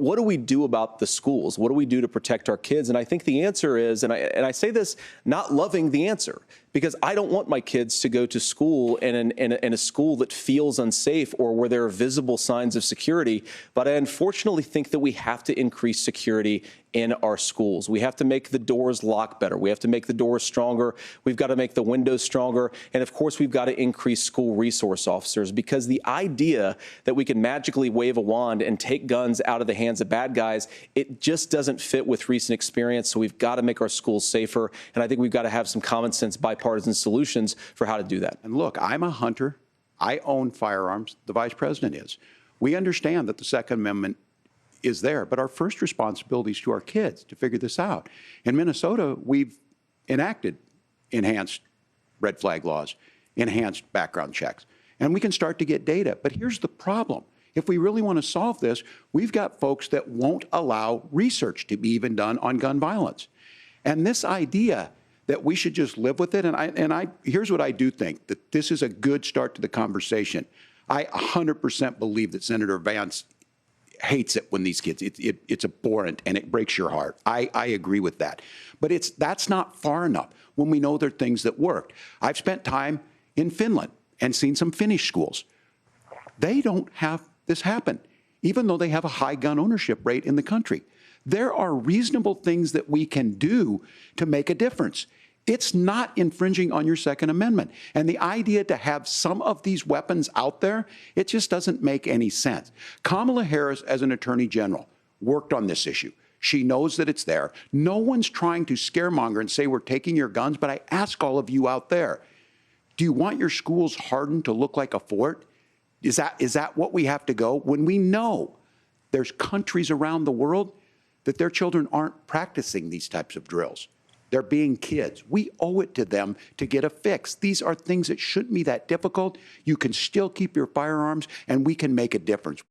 what do we do about the schools? What do we do to protect our kids? And I think the answer is, and I say this not loving the answer, because I don't want my kids to go to school in a school that feels unsafe or where there are visible signs of security. But I unfortunately think that we have to increase security in our schools. We have to make the doors lock better. We have to make the doors stronger. We've got to make the windows stronger. And of course, we've got to increase school resource officers, because the idea that we can magically wave a wand and take guns out of the hands of bad guys, it just doesn't fit with recent experience. So we've got to make our schools safer. And I think we've got to have some common sense bipartisan solutions for how to do that. And look, I'm a hunter. I own firearms. The vice president is. We understand that the Second Amendment is there, but our first responsibility is to our kids to figure this out. In Minnesota, we've enacted enhanced red flag laws, enhanced background checks, and we can start to get data. But here's the problem. If we really want to solve this, we've got folks that won't allow research to be even done on gun violence. And this idea that we should just live with it, and here's what I do think, that this is a good start to the conversation. I 100% believe that Senator Vance hates it when these kids, it's abhorrent and it breaks your heart. I agree with that. But that's not far enough when we know there are things that worked. I've spent time in Finland and seen some Finnish schools. They don't have this happen, even though they have a high gun ownership rate in the country. There are reasonable things that we can do to make a difference. It's not infringing on your Second Amendment. And the idea to have some of these weapons out there, it just doesn't make any sense. Kamala Harris, as an attorney general, worked on this issue. She knows that it's there. No one's trying to scaremonger and say we're taking your guns, but I ask all of you out there, do you want your schools hardened to look like a fort? Is that what we have to go? When we know there's countries around the world that their children aren't practicing these types of drills. They're being kids. We owe it to them to get a fix. These are things that shouldn't be that difficult. You can still keep your firearms, and we can make a difference.